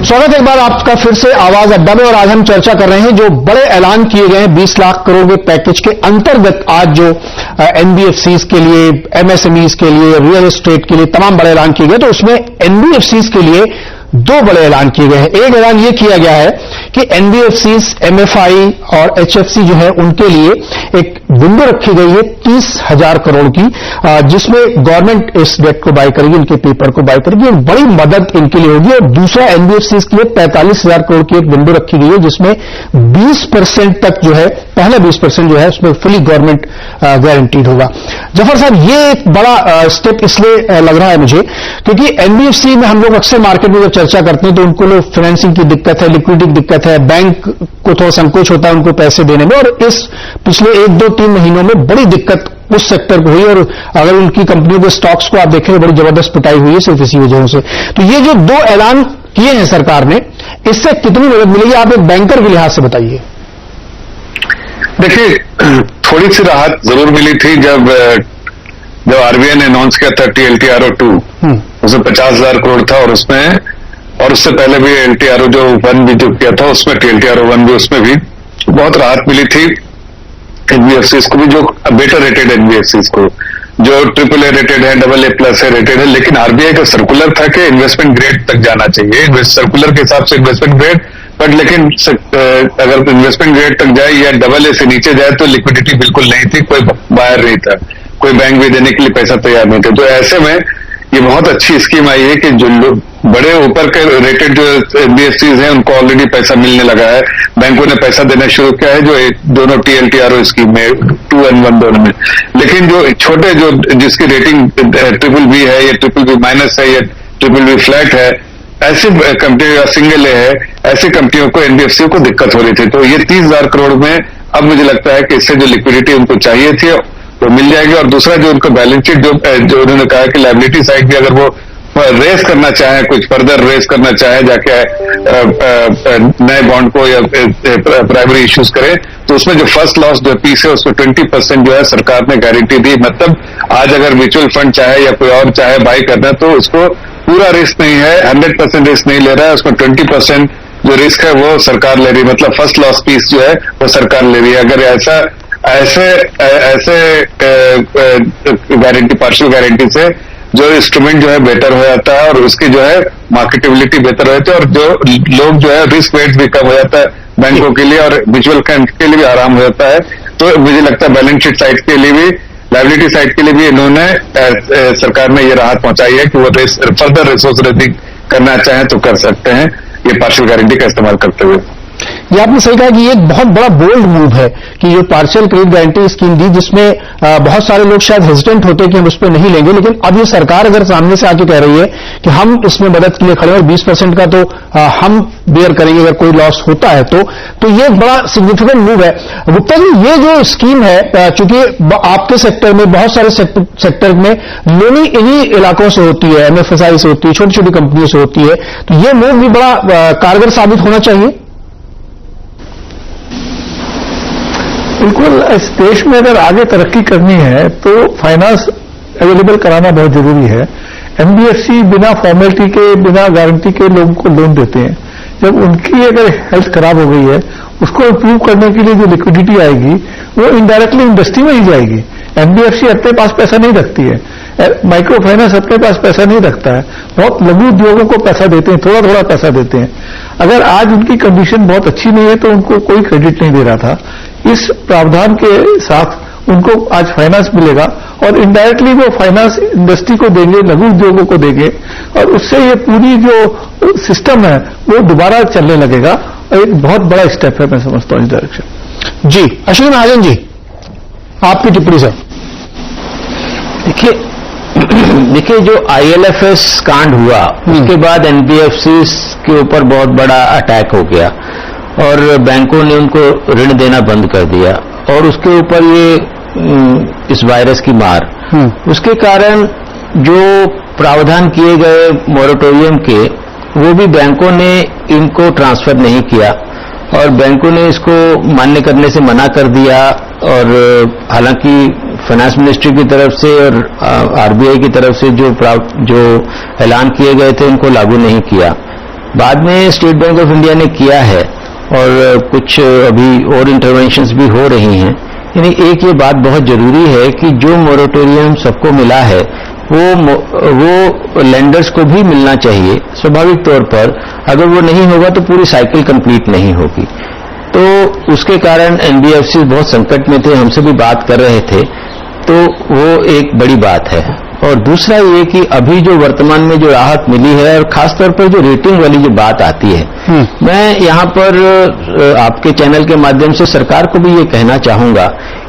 स्वागत है एक बार आपका फिर से आवाज अड्डा में। और आज हम चर्चा कर रहे हैं जो बड़े ऐलान किए गए हैं 20 लाख करोड़ के पैकेज के अंतर्गत। आज जो एनबीएफसीज के लिए, एमएसएमईज के लिए, रियल एस्टेट के लिए तमाम बड़े ऐलान किए गए, तो उसमें एनबीएफसीज के लिए दो बड़े ऐलान किए गए हैं। एक ऐलान यह किया गया है कि एनबीएफसीज, एमएफआई और एचएफसी जो है उनके लिए एक विंडो रखी गई है 30,000 करोड़ की, जिसमें गवर्नमेंट इस डेट को बाय करेगी, इनके पेपर को बाय करेगी और बड़ी मदद इनके लिए होगी। और दूसरा एनबीएफसीज के लिए 45,000 करोड़ की एक विंडो रखी गई है, जिसमें 20% तक जो है, पहला 20% जो है उसमें फुली गवर्नमेंट गारंटीड होगा। जफर साहब, ये एक बड़ा स्टेप इसलिए लग रहा है मुझे क्योंकि एनबीएफसी में हम लोग अक्सर मार्केट में जब चर्चा करते हैं तो उनको लोग फाइनेंसिंग की दिक्कत है, लिक्विडिटी की दिक्कत है, बैंक को थोड़ा संकोच होता है उनको पैसे देने में। और इस पिछले 1-2-3 महीनों में बड़ी दिक्कत उस सेक्टर को हुई और अगर उनकी कंपनियों के स्टॉक्स को आप देखें बड़ी जबरदस्त पिटाई हुई है सिर्फ इसी वजहों से। तो ये जो दो ऐलान किए हैं सरकार ने, इससे कितनी मदद मिलेगी, आप एक बैंकर के लिहाज से बताइए। देखिए, थोड़ी सी राहत जरूर मिली थी जब आरबीआई ने अनाउंस किया था TLTRO2, उसमें 50,000 करोड़ था और उससे पहले भी LTRO1 भी जो किया था उसमें TLTRO1 भी, उसमें भी बहुत राहत मिली थी एनबीएफसीज को भी, जो बेटर रेटेड एनबीएफसीज को, जो AAA रेटेड है, AA+ है रेटेड है। लेकिन आरबीआई का सर्कुलर था कि इन्वेस्टमेंट ग्रेड तक जाना चाहिए, सर्कुलर के हिसाब से इन्वेस्टमेंट ग्रेड, बट लेकिन अगर इन्वेस्टमेंट ग्रेड तक जाए या AA से नीचे जाए तो लिक्विडिटी बिल्कुल नहीं थी, कोई बायर नहीं था, कोई बैंक भी देने के लिए पैसा तैयार नहीं थे। तो ऐसे में ये बहुत अच्छी स्कीम आई है कि जो लोग बड़े ऊपर के रेटेड जो एनबीएफसीज हैं उनको ऑलरेडी पैसा मिलने लगा है, बैंकों ने पैसा देना शुरू किया है, जो दोनों TLTRO स्कीम में 2 and 1 दोनों में। लेकिन जो छोटे जो जिसकी रेटिंग BBB है या BBB- है या BBB फ्लैट है, ऐसी कंपनी या सिंगल ए है, ऐसी कंपनियों को एनबीएफसी को दिक्कत हो रही थी। तो ये 30,000 करोड़ में अब मुझे लगता है कि इससे जो लिक्विडिटी उनको चाहिए थी वो मिल जाएगी। और दूसरा जो उनका बैलेंस शीट जो उन्होंने कहा कि लायबिलिटी साइड भी अगर वो रेस करना चाहे, कुछ फर्दर रेस करना चाहे, जाके नए बॉन्ड को या प्राइमरी इश्यूज करें, तो उसमें जो फर्स्ट लॉस जो पीस है उसमें 20% जो है सरकार ने गारंटी दी। मतलब आज अगर म्यूचुअल फंड चाहे या कोई और चाहे बाई करना तो उसको पूरा रिस्क नहीं है, 100% रिस्क नहीं ले रहा है, उसमें 20% जो रिस्क है वो सरकार ले रही है। मतलब फर्स्ट लॉस पीस जो है वो सरकार ले रही है। अगर ऐसे गारंटी, पार्शियल गारंटी से जो इंस्ट्रूमेंट जो है बेटर हो जाता है और उसकी जो है मार्केटेबिलिटी बेहतर हो जाती है और जो लोग जो है रिस्क वेट भी कम हो जाता है बैंकों के लिए और म्यूचुअल फंड के लिए भी आराम हो जाता है। तो मुझे लगता है बैलेंस शीट साइड के लिए भी, लायबिलिटी साइड के लिए भी इन्होंने सरकार ने ये राहत पहुंचाई है कि वो फर्दर रिसोर्स रेजिंग करना चाहें तो कर सकते हैं ये पार्शियल गारंटी का इस्तेमाल करते हुए। ये आपने सही कहा कि ये एक बहुत बड़ा बोल्ड मूव है कि जो पार्शियल क्रेडिट गारंटी स्कीम दी, जिसमें बहुत सारे लोग शायद हेजिटेंट होते हैं कि हम उस पर नहीं लेंगे, लेकिन अब ये सरकार अगर सामने से आके कह रही है कि हम इसमें मदद के लिए खड़े हैं और 20% का तो हम बेयर करेंगे अगर कोई लॉस होता है तो ये एक बड़ा सिग्निफिकेंट मूव है। गुप्ता जी, ये जो स्कीम है, चूंकि आपके सेक्टर में, बहुत सारे सेक्टर में लोनी इन्हीं इलाकों से होती है, एमएफएसआई से होती है, छोटी छोटी कंपनियों से होती है, तो ये मूव भी बड़ा कारगर साबित होना चाहिए। बिल्कुल, इस देश में अगर आगे तरक्की करनी है तो फाइनेंस अवेलेबल कराना बहुत जरूरी है। एनबीएफसी बिना फॉर्मेलिटी के, बिना गारंटी के लोगों को लोन देते हैं। जब उनकी अगर हेल्थ खराब हो गई है, उसको इंप्रूव करने के लिए जो लिक्विडिटी आएगी वो इनडायरेक्टली इंडस्ट्री में ही जाएगी। एनबीएफसी अपने पास पैसा नहीं रखती है, माइक्रो फाइनेंस अपने पास पैसा नहीं रखता है, बहुत लघु उद्योगों को पैसा देते हैं, थोड़ा थोड़ा पैसा देते हैं। अगर आज उनकी कंडीशन बहुत अच्छी नहीं है तो उनको कोई क्रेडिट नहीं दे रहा था। इस प्रावधान के साथ उनको आज फाइनेंस मिलेगा और इनडायरेक्टली वो फाइनेंस इंडस्ट्री को देंगे, लघु उद्योगों को देंगे और उससे ये पूरी जो सिस्टम है वो दोबारा चलने लगेगा और एक बहुत बड़ा स्टेप है, मैं समझता हूं इस डायरेक्शन। जी, अश्विनी महाजन जी, आपकी टिप्पणी सर। देखिए, जो IL&FS कांड हुआ उसके बाद एनबीएफसी के ऊपर बहुत बड़ा अटैक हो गया और बैंकों ने उनको ऋण देना बंद कर दिया और उसके ऊपर ये इस वायरस की मार, उसके कारण जो प्रावधान किए गए मोरेटोरियम के वो भी बैंकों ने इनको ट्रांसफर नहीं किया और बैंकों ने इसको मान्य करने से मना कर दिया। और हालांकि फाइनेंस मिनिस्ट्री की तरफ से और आरबीआई की तरफ से जो ऐलान किए गए थे उनको लागू नहीं किया। बाद में स्टेट बैंक ऑफ इंडिया ने किया है और कुछ अभी और इंटरवेंशंस भी हो रही हैं। यानी एक ये बात बहुत जरूरी है कि जो मोरेटोरियम सबको मिला है वो लेंडर्स को भी मिलना चाहिए। स्वाभाविक तौर पर अगर वो नहीं होगा तो पूरी साइकिल कंप्लीट नहीं होगी। तो उसके कारण एनबीएफसी बहुत संकट में थे, हमसे भी बात कर रहे थे, तो वो एक बड़ी बात है। और दूसरा ये कि अभी जो वर्तमान में जो राहत मिली है और खासतौर पर जो रेटिंग वाली जो बात आती है, मैं यहाँ पर आपके चैनल के माध्यम से सरकार को भी ये कहना चाहूंगा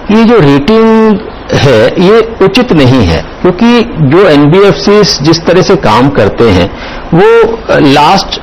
कि ये जो रेटिंग है ये उचित नहीं है, क्योंकि जो एनबीएफसी जिस तरह से काम करते हैं वो लास्ट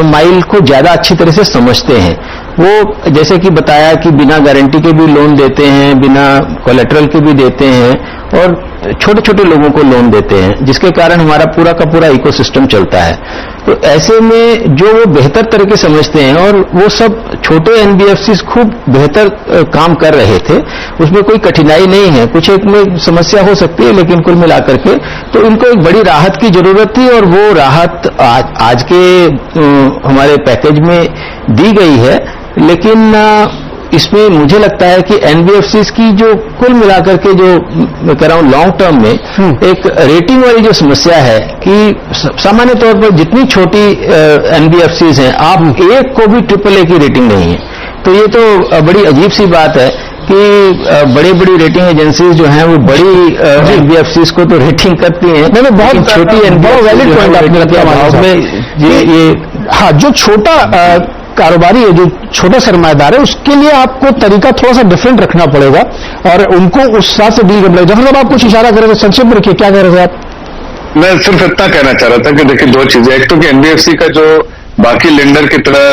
माइल को ज्यादा अच्छी तरह से समझते हैं। वो जैसे कि बताया कि बिना गारंटी के भी लोन देते हैं, बिना कोलेटरल के भी देते हैं और छोटे छोटे लोगों को लोन देते हैं, जिसके कारण हमारा पूरा का पूरा इकोसिस्टम चलता है। तो ऐसे में जो वो बेहतर तरीके समझते हैं और वो सब छोटे एनबीएफसी खूब बेहतर काम कर रहे थे, उसमें कोई कठिनाई नहीं है। कुछ एक में समस्या हो सकती है लेकिन कुल मिलाकर के तो इनको एक बड़ी राहत की जरूरत थी और वो राहत आज के हमारे पैकेज में दी गई है। लेकिन इसमें मुझे लगता है कि एनबीएफसी की जो कुल मिलाकर के जो मैं कह रहा हूं लॉन्ग टर्म में एक रेटिंग वाली जो समस्या है कि सामान्य तौर पर जितनी छोटी एनबीएफसी हैं, आप एक को भी AAA की रेटिंग नहीं है। तो ये तो बड़ी अजीब सी बात है कि बड़ी बड़ी रेटिंग एजेंसीज जो हैं वो बड़ी एनबीएफसी को तो रेटिंग करती हैं। मैंने बहुत छोटी बहुत वैलिड पॉइंट आपने रखा में ये हाँ, जो छोटा कारोबारी है, जो छोटा सरमायादार है, उसके लिए आपको तरीका थोड़ा सा डिफरेंट रखना पड़ेगा और उनको उस हिसाब से डील करना पड़ेगा। जहां आप कुछ इशारा कर रहे थे, संक्षेप में रखिए, क्या कह रहे थे आप? मैं सिर्फ इतना कहना चाह रहा था कि देखिए दो चीजें, एक तो कि एनबीएफसी का जो बाकी लेंडर की तरह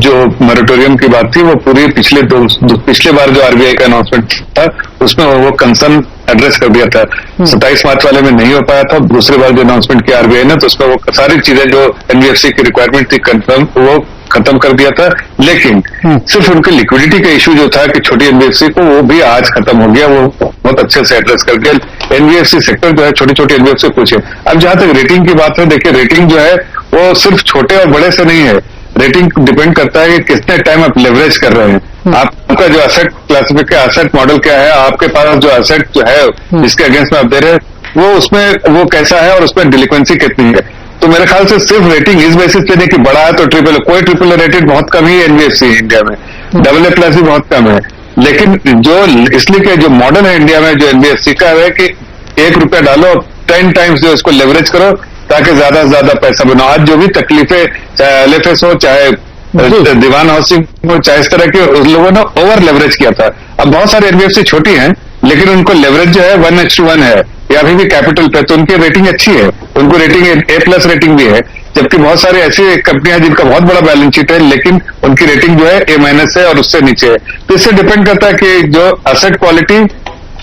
जो मोरेटोरियम की बात थी वो पूरी पिछले बार जो आरबीआई का अनाउंसमेंट था उसमें वो कंसर्न एड्रेस कर दिया था। 27 मार्च वाले में नहीं हो पाया था। दूसरी बार जो अनाउंसमेंट किया आरबीआई ने तो उसमें वो सारी चीजें जो एनबीएफसी की रिक्वायरमेंट थी कंफर्म वो खत्म कर दिया था। लेकिन सिर्फ उनके लिक्विडिटी का इश्यू जो था कि छोटी एनबीएफसी को, वो भी आज खत्म हो गया। वो बहुत अच्छे से एड्रेस कर दिया। एनबीएफसी सेक्टर जो है छोटी छोटी एनबीएफसी पूछे। अब जहां तक रेटिंग की बात है, देखिए रेटिंग जो है वो सिर्फ छोटे और बड़े से नहीं है। रेटिंग डिपेंड करता है कि कितने टाइम आप लेवरेज कर रहे हैं। आपका जो एसेट क्लासिफिकेशन, एसेट मॉडल क्या है, आपके पास जो एसेट जो है जिसके अगेंस्ट में आप दे रहे हैं वो उसमें वो कैसा है और उसमें डिलिक्वेंसी कितनी है। तो मेरे ख्याल से सिर्फ रेटिंग इस बेसिस पे नहीं कि बड़ा है तो AAA, कोई AAA रेटेड बहुत कम ही एनबीएफसी है इंडिया में, AA+ भी बहुत कम है। लेकिन जो इसलिए कि जो मॉडर्न है इंडिया में जो एनबीएफसी का है कि ₹1 डालो 10 टाइम्स जो इसको लेवरेज करो ताकि ज्यादा से ज्यादा पैसा बनाओ। आज जो भी तकलीफें, चाहे एलएफएस हो, चाहे दीवान हाउसिंग हो, चाहे इस तरह के, उस लोगों ने ओवर लेवरेज किया था। अब बहुत सारे एनबीएफसी छोटी हैं लेकिन उनको लेवरेज जो है 1:1 है या अभी भी कैपिटल पे, तो उनकी रेटिंग अच्छी है, उनको रेटिंग A+ रेटिंग भी है। जबकि बहुत सारी ऐसी कंपनियां जिनका बहुत बड़ा बैलेंस शीट है लेकिन उनकी रेटिंग जो है A- है और उससे नीचे है। तो इससे डिपेंड करता है कि जो एसेट क्वालिटी,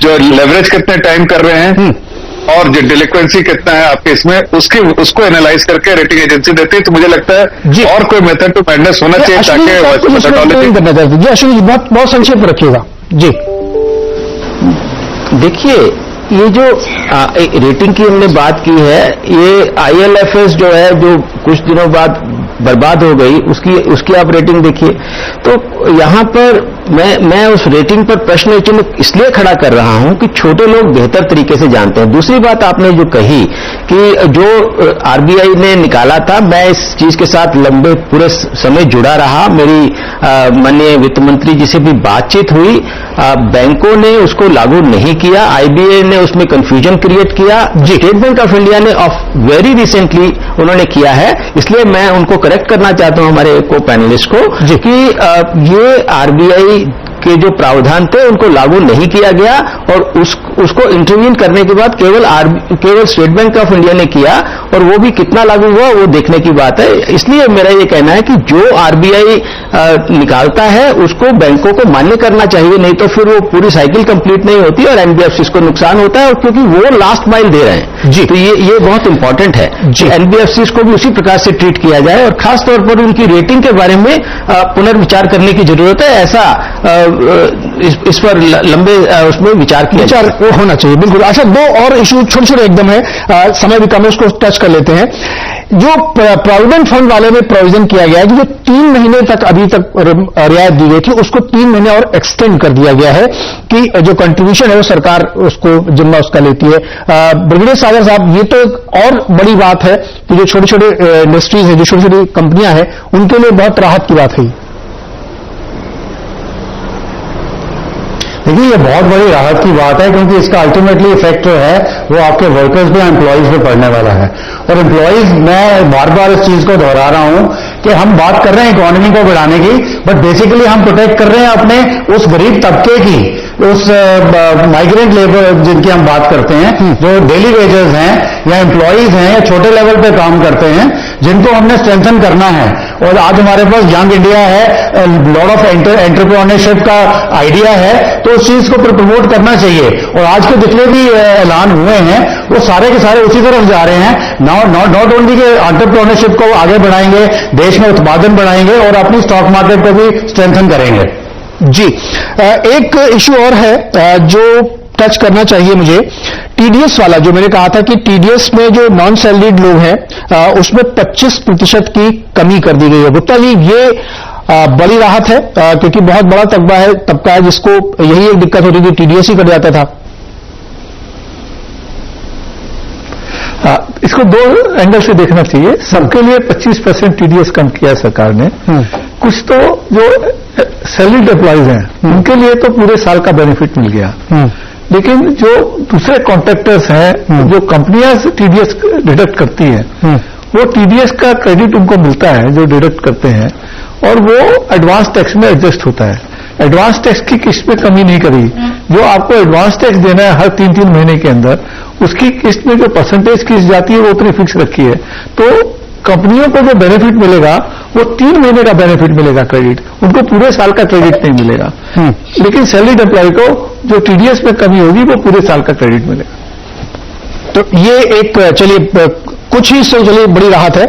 जो लेवरेज कितने टाइम कर रहे हैं और जो डिलिक्वेंसी कितना है आपके इसमें, उसको एनालाइज करके रेटिंग एजेंसी देती है। तो मुझे लगता है और कोई मेथड टू मैडनेस होना चाहिए ताकि करना चाहते जी। अश्विनी जी बहुत संक्षेप में रखिएगा जी। देखिए ये जो रेटिंग की हमने बात की है, ये IL&FS जो है जो कुछ दिनों बाद बर्बाद हो गई, उसकी आप रेटिंग देखिए। तो यहां पर मैं उस रेटिंग पर प्रश्न चिन्ह इसलिए खड़ा कर रहा हूं कि छोटे लोग बेहतर तरीके से जानते हैं। दूसरी बात आपने जो कही कि जो आरबीआई ने निकाला था, मैं इस चीज के साथ लंबे पूरे समय जुड़ा रहा। मेरी माननीय वित्त मंत्री जी से भी बातचीत हुई। बैंकों ने उसको लागू नहीं किया, आईबीए ने उसमें कंफ्यूजन क्रिएट किया। स्टेट बैंक ऑफ इंडिया ने वेरी रिसेंटली उन्होंने किया है। इसलिए मैं उनको करेक्ट करना चाहता हूं, हमारे को पैनलिस्ट को, कि ये आरबीआई के जो प्रावधान थे उनको लागू नहीं किया गया और उसको इंटरवीन करने के बाद केवल स्टेट बैंक ऑफ इंडिया ने किया, और वो भी कितना लागू हुआ वो देखने की बात है। इसलिए मेरा ये कहना है कि जो आरबीआई निकालता है उसको बैंकों को मान्य करना चाहिए, नहीं तो फिर वो पूरी साइकिल कंप्लीट नहीं होती और एनबीएफसी को नुकसान होता है, क्योंकि वो लास्ट माइल दे रहे हैं जी। तो ये बहुत इंपॉर्टेंट है जी। एनबीएफसी को भी उसी प्रकार से ट्रीट किया जाए और खासतौर पर उनकी रेटिंग के बारे में पुनर्विचार करने की जरूरत है। ऐसा इस पर लंबे उसमें विचार होना चाहिए। बिल्कुल। अच्छा, दो और इशू छोटे छोटे एकदम है, समय भी कम है, उसको टच कर लेते हैं। जो प्रोविडेंट फंड वाले में प्रोविजन किया गया है कि जो 3 महीने तक अभी तक रियायत दी गई थी उसको 3 महीने और एक्सटेंड कर दिया गया है कि जो कंट्रीब्यूशन है वो सरकार उसको जिम्मा उसका लेती है। ब्रिगेडियर सागर साहब, ये तो एक और बड़ी बात है कि जो छोटे छोटे इंडस्ट्रीज है, जो छोटी छोटी कंपनियां हैं, उनके लिए बहुत राहत की बात है। देखिए, ये बहुत बड़ी राहत की बात है क्योंकि इसका अल्टीमेटली इफेक्ट जो है वो आपके वर्कर्स पे, एम्प्लॉइज पे पड़ने वाला है। और एम्प्लॉइज, मैं बार बार इस चीज को दोहरा रहा हूं कि हम बात कर रहे हैं इकोनॉमी को बढ़ाने की, बट बेसिकली हम प्रोटेक्ट कर रहे हैं अपने उस गरीब तबके की, उस माइग्रेंट लेबर जिनकी हम बात करते हैं, जो डेली वेजर्स हैं या एम्प्लॉइज हैं या छोटे लेवल पे काम करते हैं, जिनको हमने स्ट्रेंथन करना है। और आज हमारे पास यंग इंडिया है, लॉट ऑफ एंटरप्रेन्योरशिप का आइडिया है, तो उस चीज को प्रमोट करना चाहिए। और आज के जितने भी ऐलान हुए हैं वो सारे के सारे उसी तरफ जा रहे हैं। नॉट ओनली के एंटरप्रेन्योरशिप को आगे बढ़ाएंगे, देश में उत्पादन बढ़ाएंगे और अपनी स्टॉक मार्केट को भी स्ट्रेंथन करेंगे। जी, एक इश्यू और है जो टच करना चाहिए मुझे, टीडीएस वाला। जो मैंने कहा था कि टीडीएस में जो नॉन सैलरीड लोग हैं उसमें 25% की कमी कर दी गई है। गुप्ता जी, ये बड़ी राहत है क्योंकि बहुत बड़ा तबका है जिसको यही एक दिक्कत होती थी, टीडीएस ही कट जाता था। इसको 2 एंगल से देखना चाहिए। सबके लिए 25% टीडीएस कम किया सरकार ने। कुछ तो जो सैलरीड एम्प्लॉइज हैं उनके लिए तो पूरे साल का बेनिफिट मिल गया, लेकिन जो दूसरे कॉन्ट्रैक्टर्स हैं, जो कंपनियां टीडीएस डिडक्ट करती हैं, वो टीडीएस का क्रेडिट उनको मिलता है जो डिडक्ट करते हैं, और वो एडवांस टैक्स में एडजस्ट होता है। एडवांस टैक्स की किस्त में कमी नहीं करी। जो आपको एडवांस टैक्स देना है हर 3-3 महीने के अंदर, उसकी किस्त में जो परसेंटेज किस्त जाती है वो उतनी फिक्स रखी है। तो कंपनियों को जो बेनिफिट मिलेगा वो 3 महीने का बेनिफिट मिलेगा क्रेडिट, उनको पूरे साल का क्रेडिट नहीं मिलेगा। लेकिन सैलरीड एम्प्लॉय को जो टीडीएस में कमी होगी वो पूरे साल का क्रेडिट मिलेगा। तो ये एक, चलिए कुछ ही से चलिए बड़ी राहत है।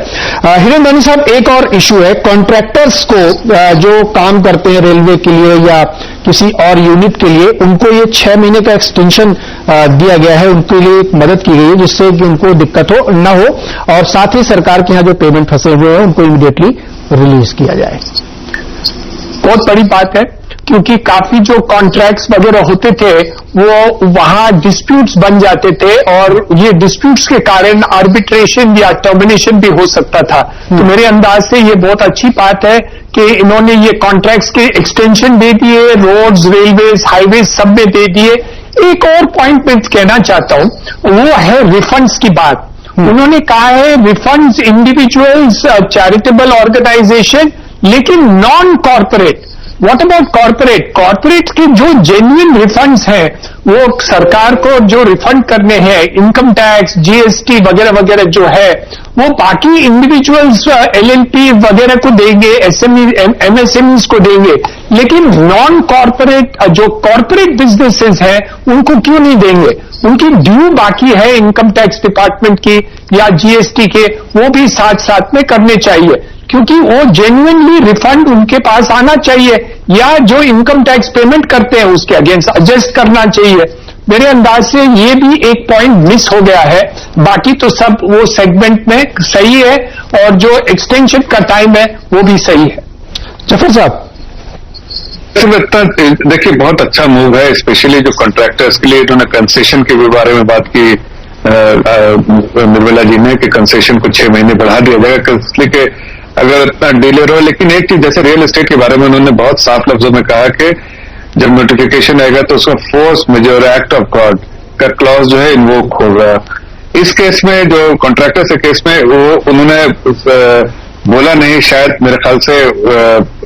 हिरेन दानी साहब, एक और इशू है, कॉन्ट्रैक्टर्स को जो काम करते हैं रेलवे के लिए या किसी और यूनिट के लिए, उनको ये 6 महीने का एक्सटेंशन दिया गया है, उनके लिए मदद की गई है जिससे कि उनको दिक्कत न हो, और साथ ही सरकार के यहाँ जो पेमेंट फंसे हुए हैं उनको इमीडिएटली रिलीज किया जाए। बहुत बड़ी बात है क्योंकि काफी जो कॉन्ट्रैक्ट्स वगैरह होते थे वो वहां डिस्प्यूट्स बन जाते थे और ये डिस्प्यूट्स के कारण आर्बिट्रेशन या टर्मिनेशन भी हो सकता था। तो मेरे अंदाज से ये बहुत अच्छी बात है कि इन्होंने ये कॉन्ट्रैक्ट्स के एक्सटेंशन दे दिए, रोड्स, रेलवेज, हाईवेज सब में दे दिए। एक और पॉइंट मैं कहना चाहता हूं, वो है रिफंड्स की बात। उन्होंने कहा है रिफंड्स इंडिविजुअल्स, चैरिटेबल ऑर्गेनाइजेशन, लेकिन non corporate. What about corporate? Corporate के जो जेन्युइन रिफंड्स हैं वो सरकार को जो रिफंड करने हैं, इनकम टैक्स, जीएसटी वगैरह वगैरह जो है, वो बाकी इंडिविजुअल्स, एलएलपी वगैरह को देंगे, एमएसएमईज को देंगे, लेकिन नॉन कॉर्पोरेट जो कॉर्पोरेट बिजनेसेस हैं उनको क्यों नहीं देंगे? उनकी ड्यू बाकी है इनकम टैक्स डिपार्टमेंट की या जीएसटी के, वो भी साथ साथ में करने चाहिए क्योंकि वो जेन्युइनली रिफंड उनके पास आना चाहिए, या जो इनकम टैक्स पेमेंट करते हैं उसके अगेंस्ट एडजस्ट करना चाहिए। मेरे अंदाज से ये भी एक पॉइंट मिस हो गया है, बाकी तो सब वो सेगमेंट में सही है और जो एक्सटेंशन का टाइम है वो भी सही है। जफर साहब, देखिए बहुत अच्छा मूव है, स्पेशली जो कॉन्ट्रैक्टर्स के लिए। इन्होंने कंसेशन के भी बारे में बात की निर्मला जी ने कि कंसेशन को 6 महीने बढ़ा दिया जाएगा, इसलिए कि अगर इतना डिले हो। लेकिन एक चीज, जैसे रियल एस्टेट के बारे में उन्होंने बहुत साफ लफ्जों में कहा कि जब नोटिफिकेशन आएगा तो उसका force majeure act of God का क्लॉज जो है इन्वोक होगा। इस केस में जो कॉन्ट्रैक्टर्स के केस में वो उन्होंने बोला नहीं, शायद मेरे ख्याल से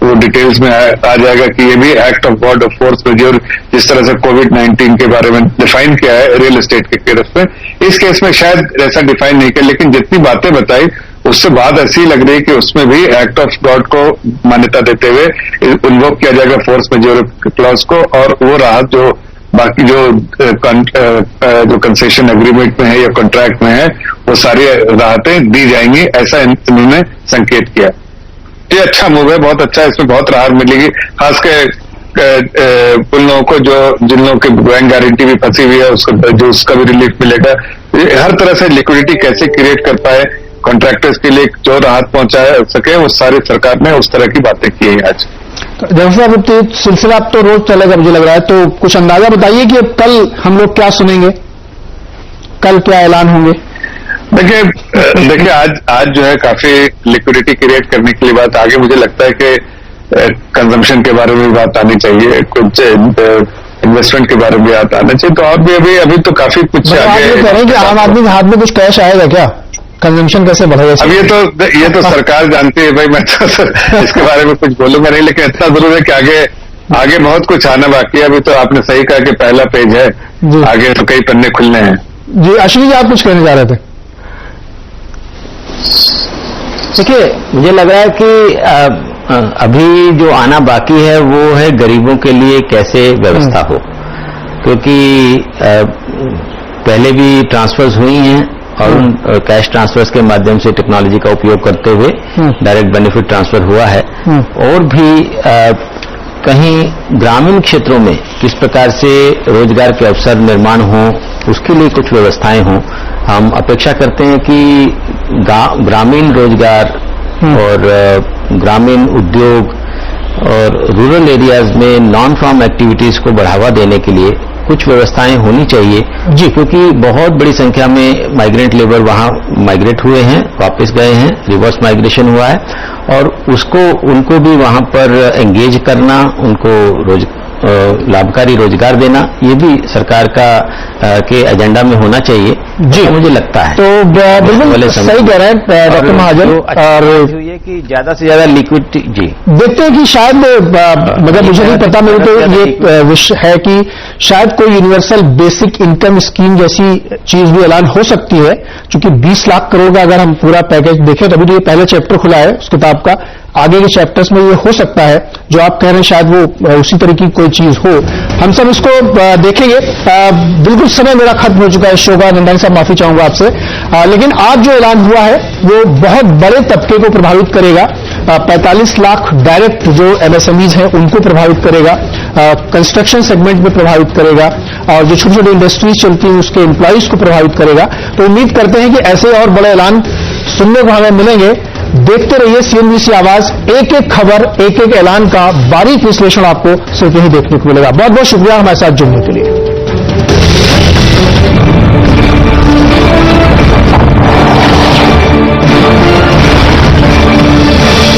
वो डिटेल्स में आ जाएगा कि ये भी एक्ट ऑफ गॉड और फोर्स मेजर, जिस तरह से कोविड-19 के बारे में डिफाइन किया है रियल एस्टेट के केस में, इस केस में शायद ऐसा डिफाइन नहीं किया। लेकिन जितनी बातें बताई उससे बात ऐसी लग रही है कि उसमें भी एक्ट ऑफ गॉड को मान्यता देते हुए इन्वोक किया जाएगा फोर्स मेजर क्लॉज को, और वो राहत जो बाकी जो कंसेशन एग्रीमेंट में है या कॉन्ट्रैक्ट में है वो सारी राहतें दी जाएंगी, ऐसा इन्होंने संकेत किया। ये अच्छा मूव है, बहुत अच्छा है, इसमें बहुत राहत मिलेगी, खासकर उन लोगों को जिन लोगों की बैंक गारंटी भी फंसी हुई है उसका भी रिलीफ मिलेगा। हर तरह से लिक्विडिटी कैसे क्रिएट कर पाए कॉन्ट्रैक्टर्स के लिए जो राहत पहुंचा सके वो सारी सरकार ने उस तरह की बातें की हैं आज। डॉक्टर साहब, तो सिलसिला अब तो रोज चलेगा मुझे लग रहा है, तो कुछ अंदाजा बताइए कि अब कल हम लोग क्या सुनेंगे, कल क्या ऐलान होंगे? देखिए आज जो है काफी लिक्विडिटी क्रिएट करने के लिए बात आगे, मुझे लगता है कि कंजम्पशन के बारे में बात आनी चाहिए, कुछ इन्वेस्टमेंट के बारे में बात आना चाहिए, तो और भी अभी तो काफी कुछ आगे। आप ये कह रहे हैं कि आम आदमी के हाथ में कुछ कैश आएगा क्या? कंजम्पशन कैसे बढ़ेगा? अब ये तो सरकार जानती है भाई, मैं तो इसके बारे में कुछ बोलूंगा नहीं, लेकिन इतना जरूर है कि आगे बहुत कुछ आना बाकी है। अभी तो आपने सही कहा कि पहला पेज है, आगे तो कई पन्ने खुलने हैं। जी अश्विनी जी, आप कुछ कहने जा रहे थे? देखिए, मुझे लग रहा है कि अभी जो आना बाकी है वो है गरीबों के लिए कैसे व्यवस्था हो, क्योंकि पहले भी ट्रांसफर्स हुई हैं और उन कैश ट्रांसफर्स के माध्यम से टेक्नोलॉजी का उपयोग करते हुए डायरेक्ट बेनिफिट ट्रांसफर हुआ है, और भी कहीं ग्रामीण क्षेत्रों में किस प्रकार से रोजगार के अवसर निर्माण हो, उसके लिए कुछ व्यवस्थाएं हों। हम अपेक्षा करते हैं कि ग्रामीण रोजगार और ग्रामीण उद्योग और रूरल एरियाज में नॉन फार्म एक्टिविटीज को बढ़ावा देने के लिए कुछ व्यवस्थाएं होनी चाहिए जी, क्योंकि बहुत बड़ी संख्या में माइग्रेंट लेबर वहां माइग्रेट हुए हैं, वापस गए हैं, रिवर्स माइग्रेशन हुआ है, और उनको भी वहां पर एंगेज करना, उनको लाभकारी रोजगार देना, ये भी सरकार के एजेंडा में होना चाहिए जी, मुझे लगता है। तो बिल्कुल सही कह रहे हैं डॉक्टर महाजन, और ये कि ज्यादा से ज्यादा लिक्विडिटी जी देखते हैं कि शायद मतलब मुझे नहीं पता, मेरे तो ये विषय है कि शायद कोई यूनिवर्सल बेसिक इनकम स्कीम जैसी चीज भी ऐलान हो सकती है, क्योंकि 20 लाख करोड़ का अगर हम पूरा पैकेज देखें तो अभी तो ये पहले चैप्टर खुला है उस किताब का, आगे के चैप्टर्स में ये हो सकता है जो आप कह रहे हैं, शायद वो उसी तरह की कोई चीज हो। हम सब इसको देखेंगे। बिल्कुल समय मेरा खत्म हो चुका है इस शो का, नंदानी साहब माफी चाहूंगा आपसे, लेकिन आज जो ऐलान हुआ है वो बहुत बड़े तबके को प्रभावित करेगा। 45 लाख डायरेक्ट जो एमएसएमईज हैं उनको प्रभावित करेगा, कंस्ट्रक्शन सेगमेंट में प्रभावित करेगा, और जो छोटी छोटी इंडस्ट्रीज चलती हैं उसके एम्प्लॉइज को प्रभावित करेगा। तो उम्मीद करते हैं कि ऐसे और बड़े ऐलान सुनने को हमें मिलेंगे। देखते रहिए सीएनबीसी आवाज, एक एक खबर, एक एक ऐलान का बारीक विश्लेषण आपको सिर्फ यही देखने को मिलेगा। बहुत बहुत शुक्रिया हमारे साथ जुड़ने के लिए।